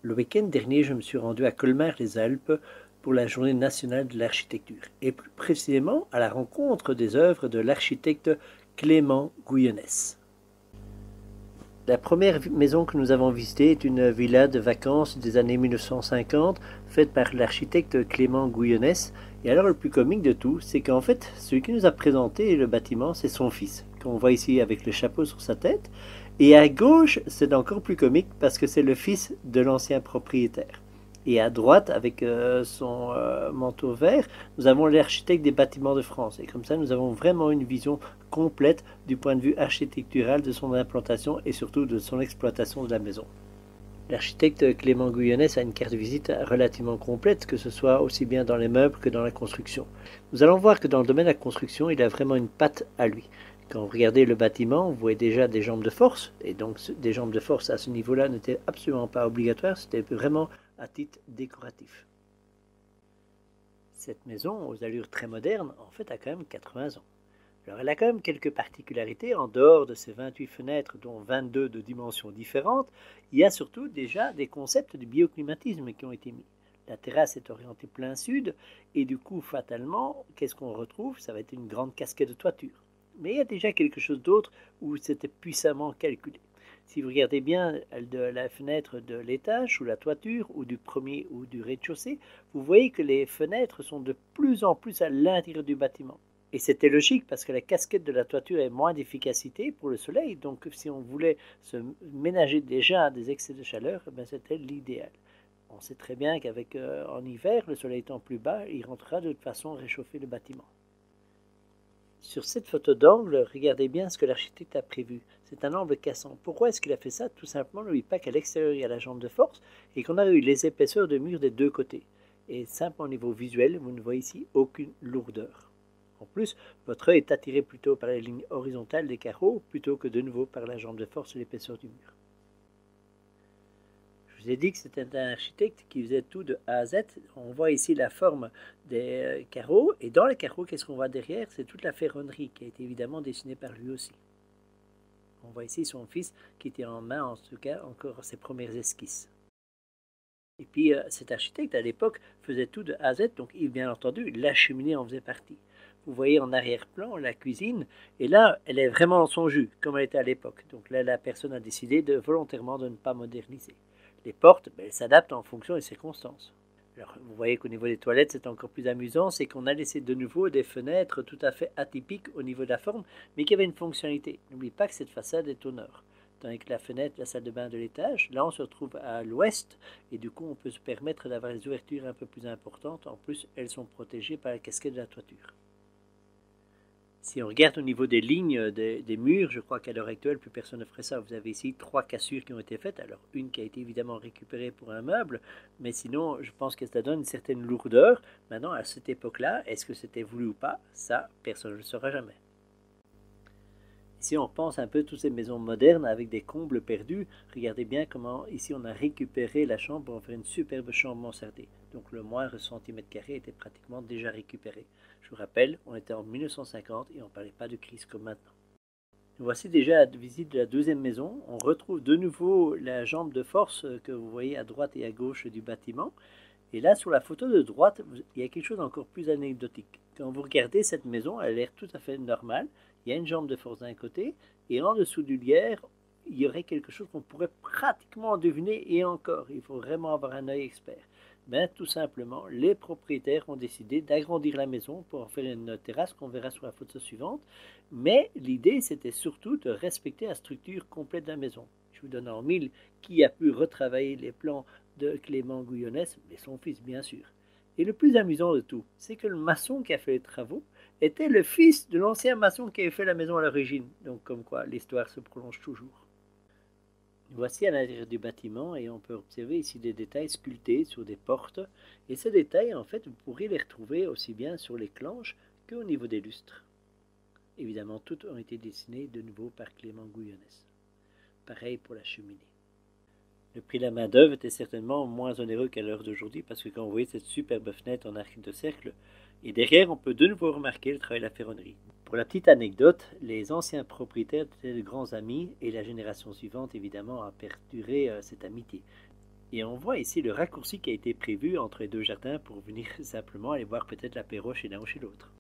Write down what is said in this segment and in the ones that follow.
Le week-end dernier, je me suis rendu à Colmar-les-Alpes pour la Journée nationale de l'architecture, et plus précisément à la rencontre des œuvres de l'architecte Clément Gouillonnès. La première maison que nous avons visitée est une villa de vacances des années 1950, faite par l'architecte Clément Gouillonnès. Et alors le plus comique de tout, c'est qu'en fait, celui qui nous a présenté le bâtiment, c'est son fils, qu'on voit ici avec le chapeau sur sa tête. Et à gauche, c'est encore plus comique parce que c'est le fils de l'ancien propriétaire. Et à droite, avec son manteau vert, nous avons l'architecte des bâtiments de France. Et comme ça, nous avons vraiment une vision complète du point de vue architectural de son implantation et surtout de son exploitation de la maison. L'architecte Clément Gouillonnès a une carte de visite relativement complète, que ce soit aussi bien dans les meubles que dans la construction. Nous allons voir que dans le domaine de la construction, il a vraiment une patte à lui. Quand vous regardez le bâtiment, vous voyez déjà des jambes de force, et donc des jambes de force à ce niveau-là n'étaient absolument pas obligatoires, c'était vraiment à titre décoratif. Cette maison, aux allures très modernes, en fait a quand même 80 ans. Alors elle a quand même quelques particularités, en dehors de ces 28 fenêtres, dont 22 de dimensions différentes, il y a surtout déjà des concepts de bioclimatisme qui ont été mis. La terrasse est orientée plein sud, et du coup, fatalement, qu'est-ce qu'on retrouve? Ça va être une grande casquette de toiture. Mais il y a déjà quelque chose d'autre où c'était puissamment calculé. Si vous regardez bien de la fenêtre de l'étage, sous la toiture, ou du premier ou du rez-de-chaussée, vous voyez que les fenêtres sont de plus en plus à l'intérieur du bâtiment. Et c'était logique parce que la casquette de la toiture a moins d'efficacité pour le soleil, donc si on voulait se ménager déjà des excès de chaleur, ben c'était l'idéal. On sait très bien qu'avec en hiver, le soleil étant plus bas, il rentrera de toute façon réchauffer le bâtiment. Sur cette photo d'angle, regardez bien ce que l'architecte a prévu. C'est un angle cassant. Pourquoi est-ce qu'il a fait ça? Tout simplement, n'oubliez pas qu'à l'extérieur, il y a la jambe de force et qu'on a eu les épaisseurs de murs des deux côtés. Et simplement au niveau visuel, vous ne voyez ici aucune lourdeur. En plus, votre œil est attiré plutôt par les lignes horizontales des carreaux plutôt que de nouveau par la jambe de force et l'épaisseur du mur. Je vous ai dit que c'était un architecte qui faisait tout de A à Z. On voit ici la forme des carreaux. Et dans les carreaux, qu'est-ce qu'on voit derrière? C'est toute la ferronnerie qui a été évidemment dessinée par lui aussi. On voit ici son fils qui était en main, en tout cas, encore ses premières esquisses. Et puis cet architecte, à l'époque, faisait tout de A à Z. Donc, bien entendu, la cheminée en faisait partie. Vous voyez en arrière-plan la cuisine. Et là, elle est vraiment dans son jus, comme elle était à l'époque. Donc là, la personne a décidé volontairement de ne pas moderniser. Les portes, elles s'adaptent en fonction des circonstances. Alors, vous voyez qu'au niveau des toilettes, c'est encore plus amusant, c'est qu'on a laissé de nouveau des fenêtres tout à fait atypiques au niveau de la forme, mais qui avaient une fonctionnalité. N'oubliez pas que cette façade est au nord, tandis que la fenêtre, la salle de bain de l'étage, là on se retrouve à l'ouest, et du coup on peut se permettre d'avoir des ouvertures un peu plus importantes. En plus, elles sont protégées par la casquette de la toiture. Si on regarde au niveau des lignes des murs, je crois qu'à l'heure actuelle, plus personne ne ferait ça. Vous avez ici 3 cassures qui ont été faites. Alors, une qui a été évidemment récupérée pour un meuble, mais sinon, je pense que ça donne une certaine lourdeur. Maintenant, à cette époque-là, est-ce que c'était voulu ou pas? Ça, personne ne le saura jamais. Ici, on pense un peu à toutes ces maisons modernes avec des combles perdus. Regardez bien comment ici on a récupéré la chambre pour en faire une superbe chambre mansardée. Donc le moindre centimètre carré était pratiquement déjà récupéré. Je vous rappelle, on était en 1950 et on ne parlait pas de crise comme maintenant. Voici déjà la visite de la deuxième maison. On retrouve de nouveau la jambe de force que vous voyez à droite et à gauche du bâtiment. Et là, sur la photo de droite, il y a quelque chose d'encore plus anecdotique. Quand vous regardez cette maison, elle a l'air tout à fait normale. Il y a une jambe de force d'un côté, et en dessous du lierre, il y aurait quelque chose qu'on pourrait pratiquement deviner, et encore, il faut vraiment avoir un œil expert. Ben, tout simplement, les propriétaires ont décidé d'agrandir la maison pour en faire une terrasse qu'on verra sur la photo suivante. Mais l'idée, c'était surtout de respecter la structure complète de la maison. Je vous donne en mille qui a pu retravailler les plans de Clément Gouillonnès, mais son fils bien sûr. Et le plus amusant de tout, c'est que le maçon qui a fait les travaux était le fils de l'ancien maçon qui avait fait la maison à l'origine. Donc comme quoi l'histoire se prolonge toujours. Voici à l'intérieur du bâtiment et on peut observer ici des détails sculptés sur des portes. Et ces détails, en fait, vous pourrez les retrouver aussi bien sur les clenches qu'au niveau des lustres. Évidemment, toutes ont été dessinées de nouveau par Clément Gouillonnès. Pareil pour la cheminée. Le prix de la main-d'œuvre était certainement moins onéreux qu'à l'heure d'aujourd'hui parce que quand vous voyez cette superbe fenêtre en arc de cercle, et derrière, on peut de nouveau remarquer le travail de la ferronnerie. Pour la petite anecdote, les anciens propriétaires étaient de grands amis et la génération suivante, évidemment, a perduré cette amitié. Et on voit ici le raccourci qui a été prévu entre les deux jardins pour venir simplement aller voir peut-être l'apéro chez l'un ou chez l'autre.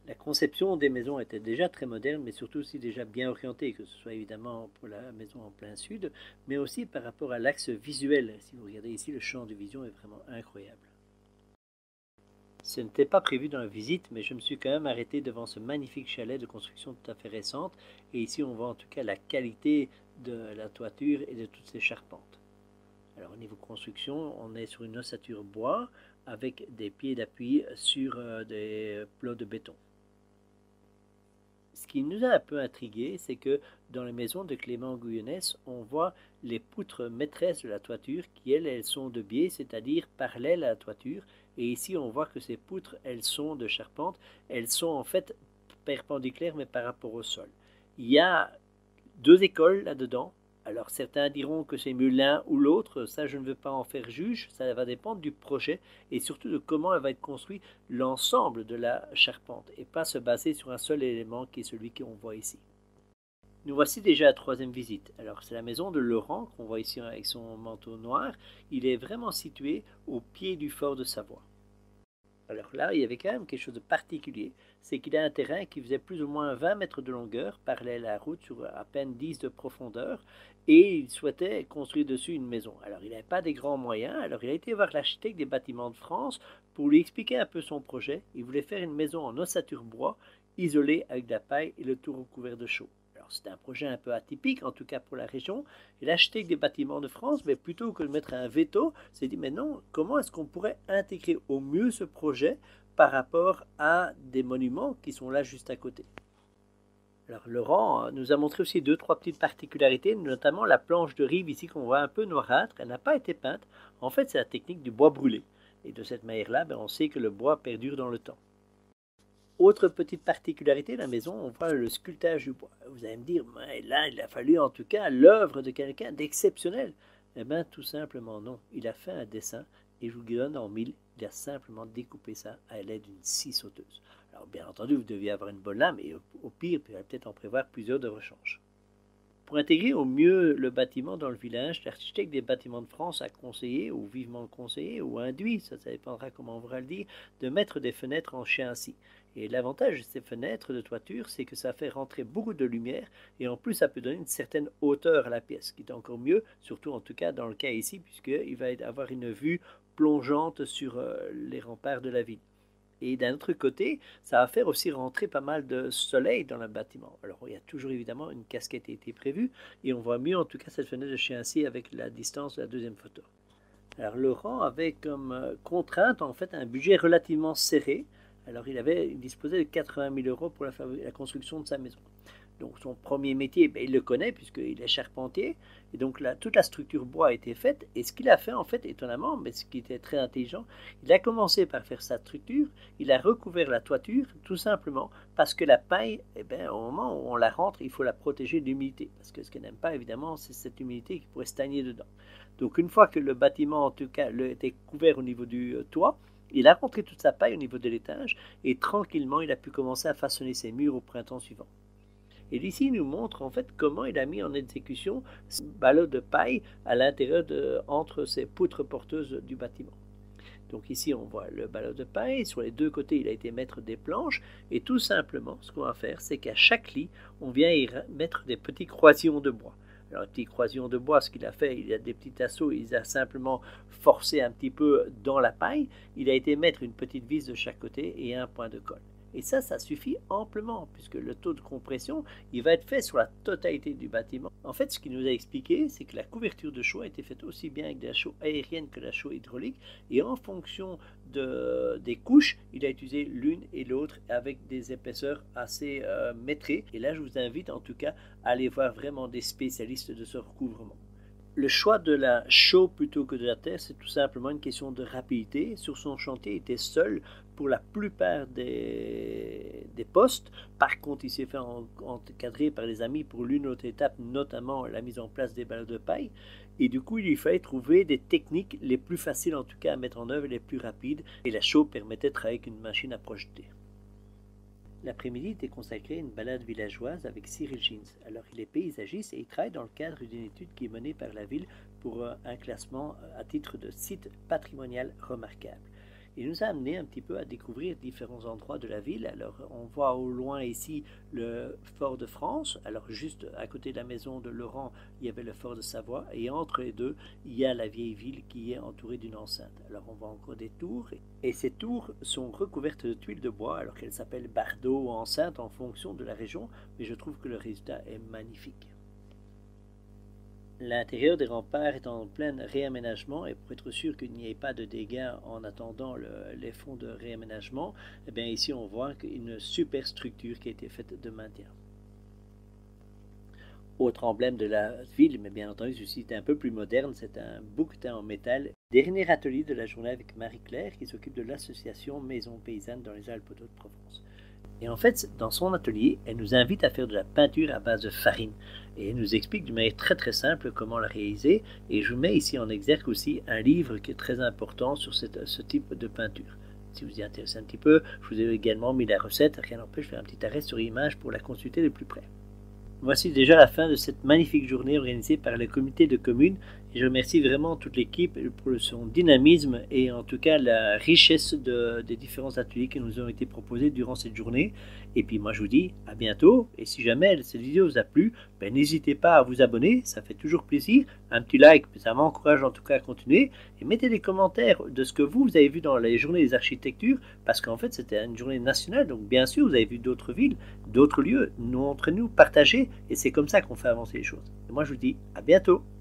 La conception des maisons était déjà très moderne, mais surtout aussi déjà bien orientée, que ce soit évidemment pour la maison en plein sud, mais aussi par rapport à l'axe visuel. Si vous regardez ici, le champ de vision est vraiment incroyable. Ce n'était pas prévu dans la visite, mais je me suis quand même arrêté devant ce magnifique chalet de construction tout à fait récente. Et ici, on voit en tout cas la qualité de la toiture et de toutes ces charpentes. Alors au niveau construction, on est sur une ossature bois avec des pieds d'appui sur des plots de béton. Ce qui nous a un peu intrigué, c'est que dans les maisons de Clément Gouillonnès, on voit les poutres maîtresses de la toiture qui, elles sont de biais, c'est-à-dire parallèles à la toiture. Et ici, on voit que ces poutres, elles sont de charpente. Elles sont en fait perpendiculaires, mais par rapport au sol. Il y a deux écoles là-dedans. Alors certains diront que c'est mieux l'un ou l'autre, ça je ne veux pas en faire juge, ça va dépendre du projet et surtout de comment elle va être construit l'ensemble de la charpente et pas se baser sur un seul élément qui est celui qu'on voit ici. Nous voici déjà à la troisième visite. Alors c'est la maison de Laurent qu'on voit ici avec son manteau noir. Il est vraiment situé au pied du fort de Savoie. Alors là, il y avait quand même quelque chose de particulier, c'est qu'il a un terrain qui faisait plus ou moins 20 mètres de longueur, parallèle à la route sur à peine 10 de profondeur, et il souhaitait construire dessus une maison. Alors il n'avait pas des grands moyens, alors il a été voir l'architecte des bâtiments de France pour lui expliquer un peu son projet. Il voulait faire une maison en ossature bois, isolée avec de la paille et le tout recouvert de chaux. C'était un projet un peu atypique, en tout cas pour la région. Et l'architecte des bâtiments de France, mais plutôt que de mettre un veto, s'est dit, mais non, comment est-ce qu'on pourrait intégrer au mieux ce projet par rapport à des monuments qui sont là juste à côté? Alors Laurent nous a montré aussi deux, trois petites particularités, notamment la planche de rive ici qu'on voit un peu noirâtre, elle n'a pas été peinte. En fait, c'est la technique du bois brûlé. Et de cette manière-là, on sait que le bois perdure dans le temps. Autre petite particularité de la maison, on voit le sculptage du bois. Vous allez me dire, mais là, il a fallu en tout cas l'œuvre de quelqu'un d'exceptionnel. Eh bien, tout simplement non. Il a fait un dessin et je vous le donne en mille. Il a simplement découpé ça à l'aide d'une scie sauteuse. Alors, bien entendu, vous deviez avoir une bonne lame et au pire, vous allez peut-être en prévoir plusieurs de rechange. Pour intégrer au mieux le bâtiment dans le village, l'architecte des bâtiments de France a conseillé, ou vivement conseillé, ou induit, ça dépendra comment on voudra le dire, de mettre des fenêtres en chien scie. Et l'avantage de ces fenêtres de toiture, c'est que ça fait rentrer beaucoup de lumière et en plus ça peut donner une certaine hauteur à la pièce, ce qui est encore mieux, surtout en tout cas dans le cas ici, puisqu'il va avoir une vue plongeante sur les remparts de la ville. Et d'un autre côté, ça va faire aussi rentrer pas mal de soleil dans le bâtiment. Alors il y a toujours évidemment une casquette qui a été prévue et on voit mieux en tout cas cette fenêtre de chez Ainsi avec la distance de la deuxième photo. Alors Laurent avait comme contrainte en fait un budget relativement serré. Alors il disposait de 80 000 euros pour la construction de sa maison. Donc son premier métier, il le connaît puisqu'il est charpentier. Et donc là, toute la structure bois a été faite. Et ce qu'il a fait en fait, étonnamment, mais ce qui était très intelligent, il a commencé par faire sa structure. Il a recouvert la toiture tout simplement parce que la paille, au moment où on la rentre, il faut la protéger de l'humidité. Parce que ce qu'elle n'aime pas évidemment, c'est cette humidité qui pourrait stagner dedans. Donc une fois que le bâtiment en tout cas était couvert au niveau du toit, il a rentré toute sa paille au niveau de l'étage et tranquillement il a pu commencer à façonner ses murs au printemps suivant. Et ici, il nous montre en fait comment il a mis en exécution ce ballot de paille à l'intérieur entre ces poutres porteuses du bâtiment. Donc ici, on voit le ballot de paille. Sur les deux côtés, il a été mettre des planches. Et tout simplement, ce qu'on va faire, c'est qu'à chaque lit, on vient y mettre des petits croisillons de bois. Alors, les petits croisillons de bois, ce qu'il a fait, il a des petits tasseaux, il a simplement forcé un petit peu dans la paille. Il a été mettre une petite vis de chaque côté et un point de colle. Et ça suffit amplement, puisque le taux de compression, il va être fait sur la totalité du bâtiment. En fait, ce qu'il nous a expliqué, c'est que la couverture de chaux a été faite aussi bien avec de la chaux aérienne que de la chaux hydraulique, et en fonction des couches, il a utilisé l'une et l'autre avec des épaisseurs assez métrées. Et là, je vous invite en tout cas à aller voir vraiment des spécialistes de ce recouvrement. Le choix de la chaux plutôt que de la terre, c'est tout simplement une question de rapidité. Sur son chantier, il était seul pour la plupart des postes. Par contre, il s'est fait encadrer par les amis pour l'une autre étape, notamment la mise en place des ballots de paille. Et du coup, il fallait trouver des techniques les plus faciles en tout cas à mettre en œuvre et les plus rapides. Et la chaux permettait de travailler avec une machine à projeter. L'après-midi était consacré à une balade villageoise avec Cyril Jeans. Alors il est paysagiste et il travaille dans le cadre d'une étude qui est menée par la ville pour un classement à titre de site patrimonial remarquable. Il nous a amené un petit peu à découvrir différents endroits de la ville. Alors on voit au loin ici le fort de France. Alors juste à côté de la maison de Laurent, il y avait le fort de Savoie. Et entre les deux, il y a la vieille ville qui est entourée d'une enceinte. Alors on voit encore des tours. Et ces tours sont recouvertes de tuiles de bois, alors qu'elles s'appellent bardeaux ou enceintes en fonction de la région. Mais je trouve que le résultat est magnifique. L'intérieur des remparts est en plein réaménagement et pour être sûr qu'il n'y ait pas de dégâts en attendant les fonds de réaménagement, eh bien ici on voit une super structure qui a été faite de maintien. Autre emblème de la ville, mais bien entendu celui-ci est un peu plus moderne, c'est un bouquetin en métal. Dernier atelier de la journée avec Marie-Claire qui s'occupe de l'association Maison Paysanne dans les Alpes-de-Haute-Provence. Et en fait, dans son atelier, elle nous invite à faire de la peinture à base de farine. Et elle nous explique d'une manière très très simple comment la réaliser. Et je mets ici en exergue aussi un livre qui est très important sur ce type de peinture. Si vous y intéressez un petit peu, je vous ai également mis la recette. Rien n'empêche de faire un petit arrêt sur image pour la consulter de plus près. Voici déjà la fin de cette magnifique journée organisée par le comité de communes et je remercie vraiment toute l'équipe pour son dynamisme et en tout cas la richesse des différents ateliers qui nous ont été proposés durant cette journée. Et puis moi je vous dis à bientôt et si jamais cette vidéo vous a plu, n'hésitez pas à vous abonner, ça fait toujours plaisir. Un petit like, ça m'encourage en tout cas à continuer et mettez des commentaires de ce que vous avez vu dans les journées des architectures parce qu'en fait c'était une journée nationale donc bien sûr vous avez vu d'autres villes, d'autres lieux, montrez-nous, partagez et c'est comme ça qu'on fait avancer les choses. Et moi je vous dis à bientôt.